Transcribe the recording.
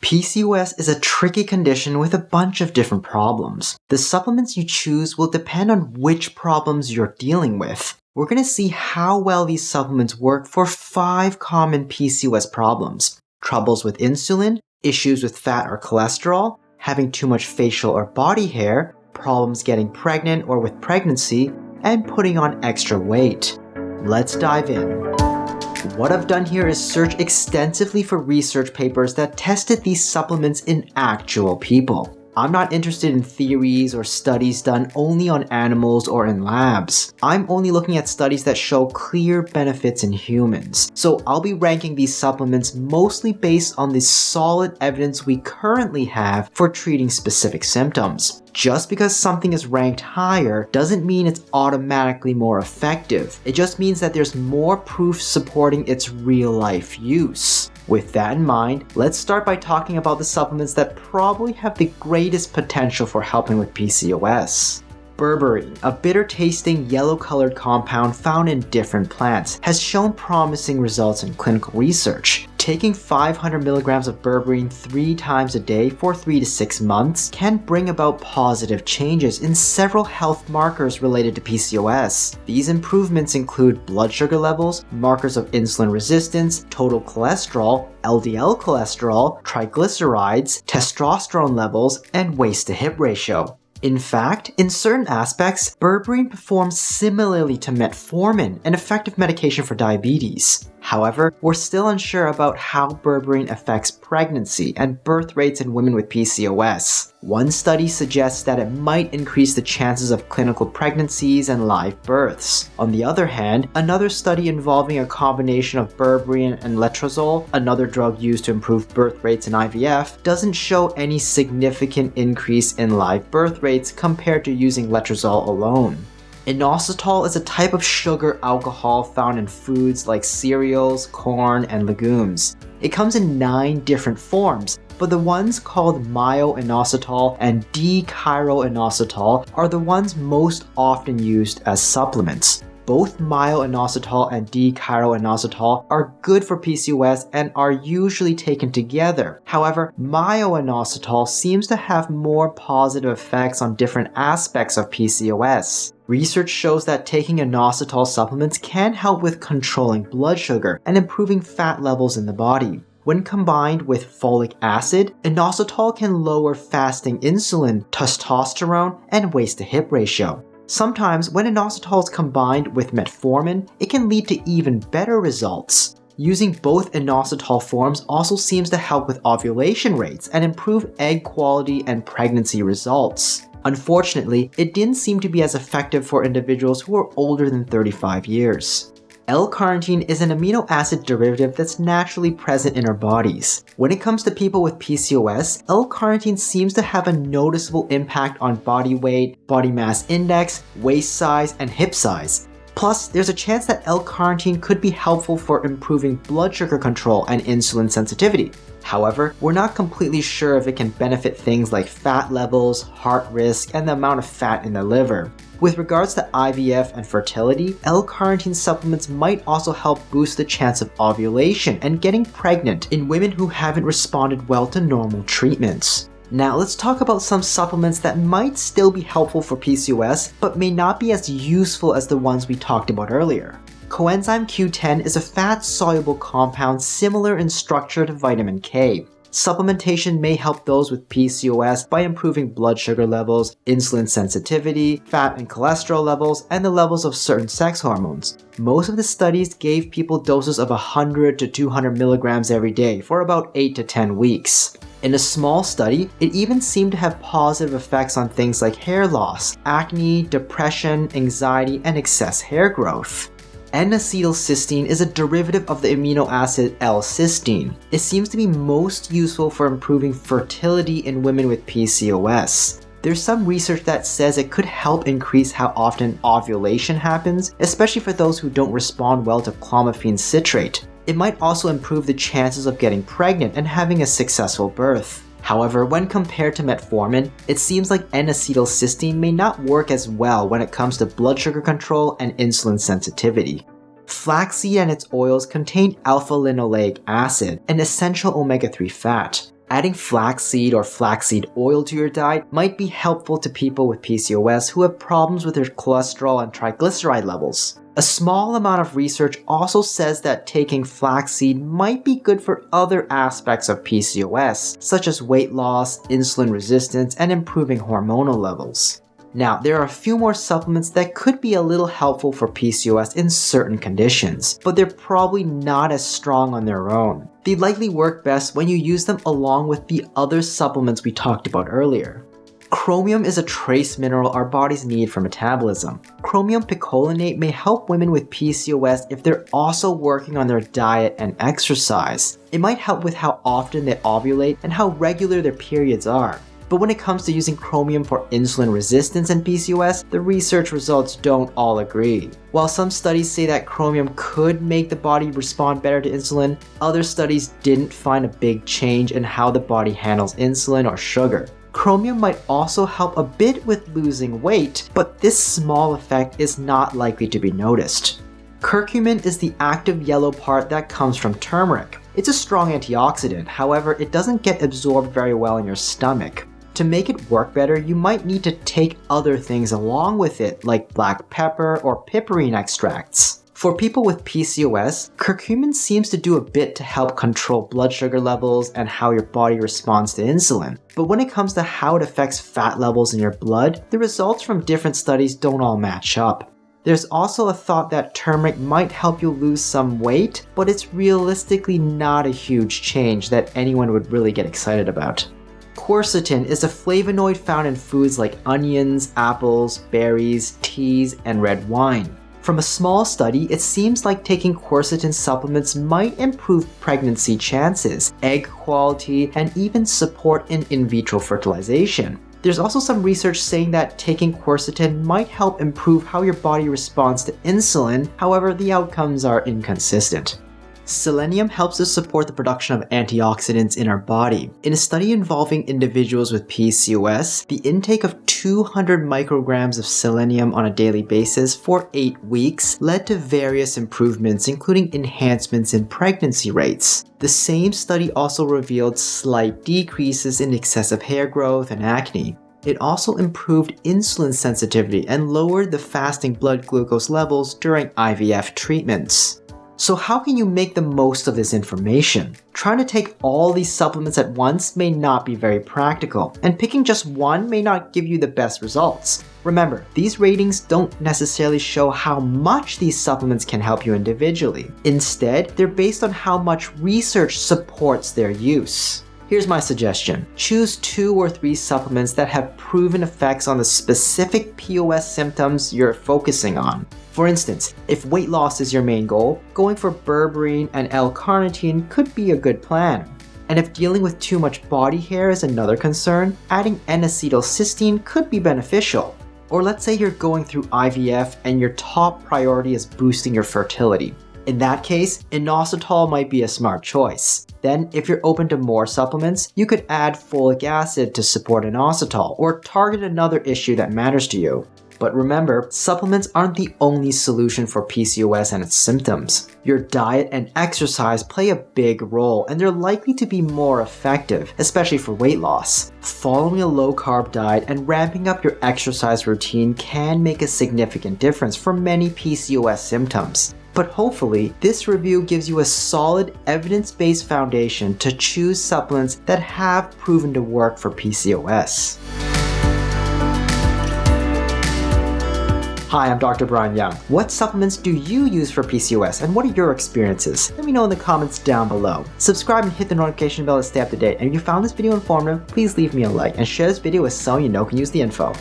PCOS is a tricky condition with a bunch of different problems. The supplements you choose will depend on which problems you're dealing with. We're going to see how well these supplements work for 5 common PCOS problems: troubles with insulin, issues with fat or cholesterol, having too much facial or body hair, problems getting pregnant or with pregnancy, and putting on extra weight. Let's dive in. What I've done here is search extensively for research papers that tested these supplements in actual people. I'm not interested in theories or studies done only on animals or in labs. I'm only looking at studies that show clear benefits in humans. So I'll be ranking these supplements mostly based on the solid evidence we currently have for treating specific symptoms. Just because something is ranked higher doesn't mean it's automatically more effective. It just means that there's more proof supporting its real-life use. With that in mind, let's start by talking about the supplements that probably have the greatest potential for helping with PCOS. Berberine, a bitter-tasting yellow-colored compound found in different plants, has shown promising results in clinical research. Taking 500 milligrams of berberine 3 times a day for 3 to 6 months can bring about positive changes in several health markers related to PCOS. These improvements include blood sugar levels, markers of insulin resistance, total cholesterol, LDL cholesterol, triglycerides, testosterone levels, and waist-to-hip ratio. In fact, in certain aspects, berberine performs similarly to metformin, an effective medication for diabetes. However, we're still unsure about how berberine affects pregnancy and birth rates in women with PCOS. One study suggests that it might increase the chances of clinical pregnancies and live births. On the other hand, another study involving a combination of berberine and letrozole, another drug used to improve birth rates in IVF, doesn't show any significant increase in live birth rates compared to using letrozole alone. Inositol is a type of sugar alcohol found in foods like cereals, corn, and legumes. It comes in 9 different forms, but the ones called myo-inositol and D-chiro-inositol are the ones most often used as supplements. Both myo-inositol and D-chiro-inositol are good for PCOS and are usually taken together. However, myo-inositol seems to have more positive effects on different aspects of PCOS. Research shows that taking inositol supplements can help with controlling blood sugar and improving fat levels in the body. When combined with folic acid, inositol can lower fasting insulin, testosterone, and waist-to-hip ratio. Sometimes, when inositol is combined with metformin, it can lead to even better results. Using both inositol forms also seems to help with ovulation rates and improve egg quality and pregnancy results. Unfortunately, it didn't seem to be as effective for individuals who are older than 35 years. L-Carnitine is an amino acid derivative that's naturally present in our bodies. When it comes to people with PCOS, L-Carnitine seems to have a noticeable impact on body weight, body mass index, waist size, and hip size. Plus, there's a chance that L-Carnitine could be helpful for improving blood sugar control and insulin sensitivity. However, we're not completely sure if it can benefit things like fat levels, heart risk, and the amount of fat in the liver. With regards to IVF and fertility, L-Carnitine supplements might also help boost the chance of ovulation and getting pregnant in women who haven't responded well to normal treatments. Now let's talk about some supplements that might still be helpful for PCOS, but may not be as useful as the ones we talked about earlier. Coenzyme Q10 is a fat-soluble compound similar in structure to vitamin K. Supplementation may help those with PCOS by improving blood sugar levels, insulin sensitivity, fat and cholesterol levels, and the levels of certain sex hormones. Most of the studies gave people doses of 100 to 200 milligrams every day for about 8 to 10 weeks. In a small study, it even seemed to have positive effects on things like hair loss, acne, depression, anxiety, and excess hair growth. N-acetyl cysteine is a derivative of the amino acid L-cysteine. It seems to be most useful for improving fertility in women with PCOS. There's some research that says it could help increase how often ovulation happens, especially for those who don't respond well to clomiphene citrate. It might also improve the chances of getting pregnant and having a successful birth. However, when compared to metformin, it seems like N-acetylcysteine may not work as well when it comes to blood sugar control and insulin sensitivity. Flaxseed and its oils contain alpha-linoleic acid, an essential omega-3 fat. Adding flaxseed or flaxseed oil to your diet might be helpful to people with PCOS who have problems with their cholesterol and triglyceride levels. A small amount of research also says that taking flaxseed might be good for other aspects of PCOS, such as weight loss, insulin resistance, and improving hormonal levels. Now, there are a few more supplements that could be a little helpful for PCOS in certain conditions, but they're probably not as strong on their own. They likely work best when you use them along with the other supplements we talked about earlier. Chromium is a trace mineral our bodies need for metabolism. Chromium picolinate may help women with PCOS if they're also working on their diet and exercise. It might help with how often they ovulate and how regular their periods are. But when it comes to using chromium for insulin resistance and PCOS, the research results don't all agree. While some studies say that chromium could make the body respond better to insulin, other studies didn't find a big change in how the body handles insulin or sugar. Chromium might also help a bit with losing weight, but this small effect is not likely to be noticed. Curcumin is the active yellow part that comes from turmeric. It's a strong antioxidant, however, it doesn't get absorbed very well in your stomach. To make it work better, you might need to take other things along with it, like black pepper or piperine extracts. For people with PCOS, curcumin seems to do a bit to help control blood sugar levels and how your body responds to insulin. But when it comes to how it affects fat levels in your blood, the results from different studies don't all match up. There's also a thought that turmeric might help you lose some weight, but it's realistically not a huge change that anyone would really get excited about. Quercetin is a flavonoid found in foods like onions, apples, berries, teas, and red wine. From a small study, it seems like taking quercetin supplements might improve pregnancy chances, egg quality, and even support in vitro fertilization. There's also some research saying that taking quercetin might help improve how your body responds to insulin, however, the outcomes are inconsistent. Selenium helps us support the production of antioxidants in our body. In a study involving individuals with PCOS, the intake of 200 micrograms of selenium on a daily basis for 8 weeks led to various improvements, including enhancements in pregnancy rates. The same study also revealed slight decreases in excessive hair growth and acne. It also improved insulin sensitivity and lowered the fasting blood glucose levels during IVF treatments. So how can you make the most of this information? Trying to take all these supplements at once may not be very practical, and picking just one may not give you the best results. Remember, these ratings don't necessarily show how much these supplements can help you individually. Instead, they're based on how much research supports their use. Here's my suggestion. Choose 2 or 3 supplements that have proven effects on the specific POS symptoms you're focusing on. For instance, if weight loss is your main goal, going for Berberine and L-Carnitine could be a good plan. And if dealing with too much body hair is another concern, adding N-acetyl cysteine could be beneficial. Or let's say you're going through IVF and your top priority is boosting your fertility. In that case, Inositol might be a smart choice. Then, if you're open to more supplements, you could add folic acid to support Inositol or target another issue that matters to you. But remember, supplements aren't the only solution for PCOS and its symptoms. Your diet and exercise play a big role, and they're likely to be more effective, especially for weight loss. Following a low-carb diet and ramping up your exercise routine can make a significant difference for many PCOS symptoms. But hopefully, this review gives you a solid, evidence-based foundation to choose supplements that have proven to work for PCOS. Hi, I'm Dr. Brian Young. What supplements do you use for PCOS and what are your experiences? Let me know in the comments down below. Subscribe and hit the notification bell to stay up to date. And if you found this video informative, please leave me a like and share this video with someone you know can use the info.